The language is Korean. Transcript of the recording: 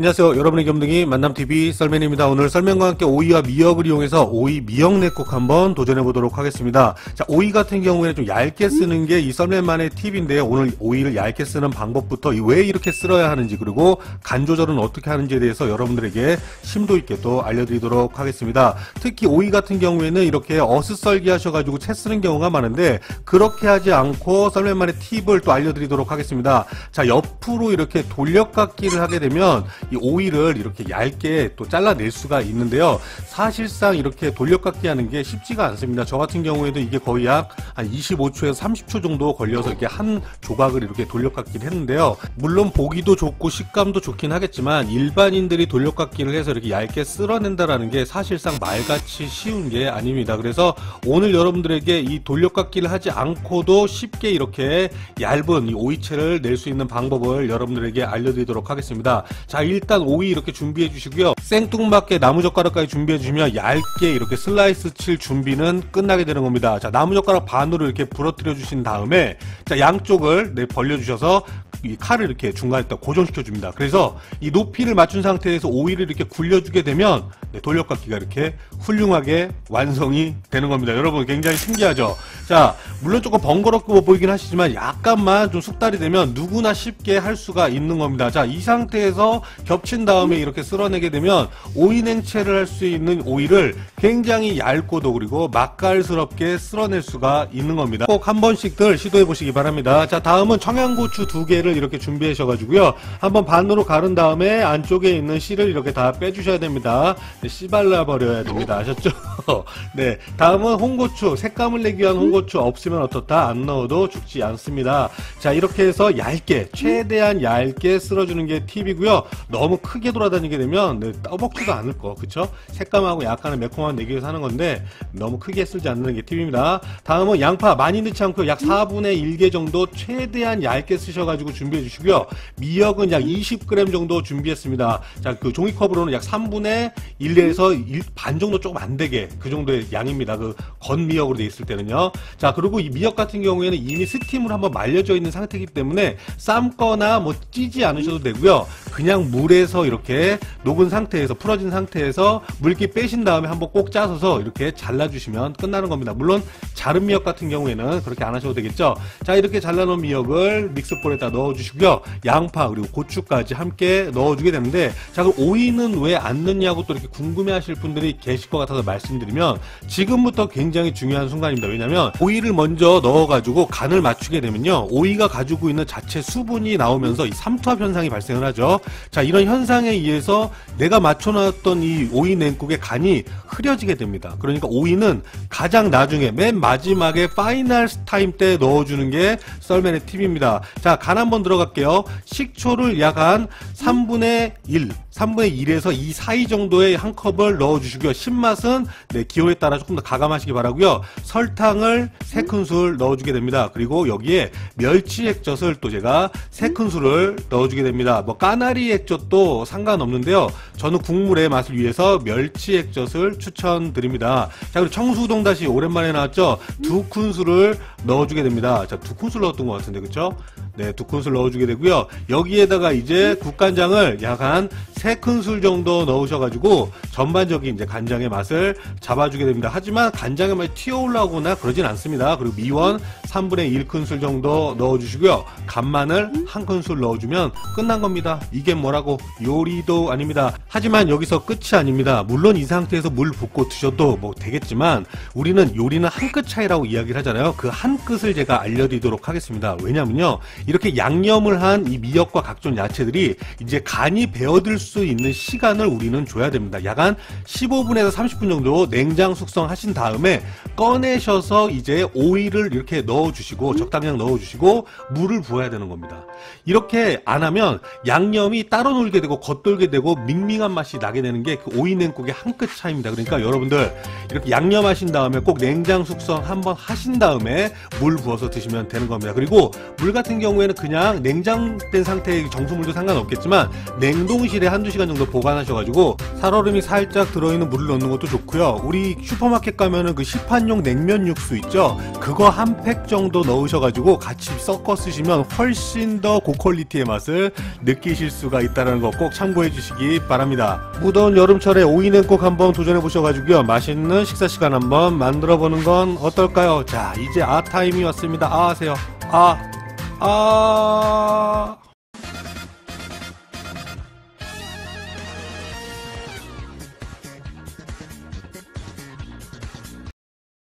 안녕하세요. 여러분의 겸등이 만남TV 썰맨입니다. 오늘 썰맨과 함께 오이와 미역을 이용해서 오이 미역 냉국 한번 도전해보도록 하겠습니다. 자, 오이 같은 경우에는 좀 얇게 쓰는 게 이 썰맨만의 팁인데요. 오늘 오이를 얇게 쓰는 방법부터 왜 이렇게 쓸어야 하는지, 그리고 간 조절은 어떻게 하는지에 대해서 여러분들에게 심도 있게 또 알려드리도록 하겠습니다. 특히 오이 같은 경우에는 이렇게 어슷썰기 하셔가지고 채 쓰는 경우가 많은데, 그렇게 하지 않고 썰맨만의 팁을 또 알려드리도록 하겠습니다. 자, 옆으로 이렇게 돌려깎기를 하게 되면 이 오이를 이렇게 얇게 또 잘라낼 수가 있는데요. 사실상 이렇게 돌려깎기 하는 게 쉽지가 않습니다. 저 같은 경우에도 이게 거의 약 한 25초에서 30초 정도 걸려서 이렇게 한 조각을 이렇게 돌려깎기를 했는데요. 물론 보기도 좋고 식감도 좋긴 하겠지만, 일반인들이 돌려깎기를 해서 이렇게 얇게 쓸어낸다라는 게 사실상 말같이 쉬운 게 아닙니다. 그래서 오늘 여러분들에게 이 돌려깎기를 하지 않고도 쉽게 이렇게 얇은 이 오이채를 낼 수 있는 방법을 여러분들에게 알려드리도록 하겠습니다. 자, 일단 오이 이렇게 준비해 주시고요. 생뚱맞게 나무젓가락까지 준비해 주시면 얇게 이렇게 슬라이스 칠 준비는 끝나게 되는 겁니다. 자, 나무젓가락 반으로 이렇게 부러뜨려 주신 다음에, 자, 양쪽을 벌려 주셔서 이 칼을 이렇게 중간에 딱 고정시켜 줍니다. 그래서 이 높이를 맞춘 상태에서 오이를 이렇게 굴려주게 되면 돌려깎기가 이렇게 훌륭하게 완성이 되는 겁니다. 여러분, 굉장히 신기하죠? 자, 물론 조금 번거롭게 보이긴 하시지만 약간만 좀 숙달이 되면 누구나 쉽게 할 수가 있는 겁니다. 자, 이 상태에서 겹친 다음에 이렇게 쓸어내게 되면 오이 냉채를 할 수 있는 오이를 굉장히 얇고도 그리고 맛깔스럽게 쓸어낼 수가 있는 겁니다. 꼭 한 번씩들 시도해 보시기 바랍니다. 자, 다음은 청양고추 2개를 이렇게 준비하셔가지고요. 한번 반으로 가른 다음에 안쪽에 있는 씨를 이렇게 다 빼주셔야 됩니다. 네, 씨 발라 버려야 됩니다. 아셨죠? 네, 다음은 홍고추. 색감을 내기 위한 홍고추. 없으면 어떻다, 안 넣어도 죽지 않습니다. 자, 이렇게 해서 얇게, 최대한 얇게 쓸어주는 게 팁이고요. 너무 크게 돌아다니게 되면 떠먹지도 않을 거, 그쵸? 색감하고 약간의 매콤함 내기 위해서 하는 건데 너무 크게 쓸지 않는 게 팁입니다. 다음은 양파. 많이 넣지 않고 약 4분의 1개 정도 최대한 얇게 쓰셔가지고 준비해 주시고요. 미역은 약 20g 정도 준비했습니다. 자, 그 종이컵으로는 약 3분의 1에서 반 정도, 조금 안 되게 그 정도의 양입니다. 그 건미역으로 돼 있을 때는요. 자, 그리고 이 미역 같은 경우에는 이미 스팀으로 한번 말려져 있는 상태이기 때문에 삶거나 뭐 찌지 않으셔도 되고요. 그냥 물에서 이렇게 녹은 상태에서, 풀어진 상태에서 물기 빼신 다음에 한번 꼭 짜서서 이렇게 잘라주시면 끝나는 겁니다. 물론 자른 미역 같은 경우에는 그렇게 안 하셔도 되겠죠. 자, 이렇게 잘라놓은 미역을 믹스볼에다 넣어주시고요. 양파 그리고 고추까지 함께 넣어주게 되는데, 자, 그럼 오이는 왜 안 넣냐고 또 이렇게 궁금해하실 분들이 계실 것 같아서 말씀드리면, 지금부터 굉장히 중요한 순간입니다. 왜냐면 오이를 먼저 넣어가지고 간을 맞추게 되면요, 오이가 가지고 있는 자체 수분이 나오면서 이 삼투압 현상이 발생을 하죠. 자, 이런 현상에 의해서 내가 맞춰놨던 이 오이 냉국의 간이 흐려지게 됩니다. 그러니까 오이는 가장 나중에 맨 마지막에 파이널 타임 때 넣어주는 게 썰맨의 팁입니다. 자, 간 한번 들어갈게요. 식초를 약 한 3분의 1에서 2 사이 정도의 한 컵을 넣어주시고요. 신맛은 기호에 따라 조금 더 가감하시기 바라고요. 설탕을 3큰술 넣어주게 됩니다. 그리고 여기에 멸치 액젓을 또 제가 3큰술을 넣어주게 됩니다. 뭐 까나리 액젓도 상관없는데요. 저는 국물의 맛을 위해서 멸치 액젓을 추천드립니다. 자, 그리고 청수우동 다시 오랜만에 나왔죠? 2큰술을 넣어주게 됩니다. 자, 2큰술 넣었던 것 같은데, 그쵸? 네, 2큰술 넣어주게 되고요. 여기에다가 이제 국간장을 약 한 3큰술 정도 넣으셔가지고 전반적인 이제 간장의 맛을 잡아주게 됩니다. 하지만 간장의 맛이 튀어올라오거나 그러진 않습니다. 그리고 미원 3분의 1큰술 정도 넣어주시고요. 간마늘 1큰술 넣어주면 끝난 겁니다. 이게 뭐라고, 요리도 아닙니다. 하지만 여기서 끝이 아닙니다. 물론 이 상태에서 물 붓고 드셔도 뭐 되겠지만, 우리는 요리는 한 끗 차이라고 이야기를 하잖아요. 그 한 끗을 제가 알려드리도록 하겠습니다. 왜냐면요, 이렇게 양념을 한 이 미역과 각종 야채들이 이제 간이 배어들 수 있는 시간을 우리는 줘야 됩니다. 약 한 15분에서 30분 정도 냉장 숙성하신 다음에 꺼내셔서 이제 오이를 이렇게 넣어주시고, 적당량 넣어주시고 물을 부어야 되는 겁니다. 이렇게 안 하면 양념이 따로 놀게 되고 겉돌게 되고 밍밍한 맛이 나게 되는 게 그 오이 냉국의 한 끗 차이입니다. 그러니까 여러분들 이렇게 양념하신 다음에 꼭 냉장 숙성 한번 하신 다음에 물 부어서 드시면 되는 겁니다. 그리고 물 같은 경우에는 그냥 냉장된 상태의 정수물도 상관없겠지만 냉동실에 한 한두 시간 정도 보관하셔가지고 살얼음이 살짝 들어있는 물을 넣는 것도 좋고요. 우리 슈퍼마켓 가면은 그 시판용 냉면 육수 있죠? 그거 한 팩 정도 넣으셔가지고 같이 섞어 쓰시면 훨씬 더 고퀄리티의 맛을 느끼실 수가 있다는 거 꼭 참고해 주시기 바랍니다. 무더운 여름철에 오이 냉국 한번 도전해 보셔가지고요. 맛있는 식사 시간 한번 만들어 보는 건 어떨까요? 자, 이제 아 타임이 왔습니다. 아 하세요. 아.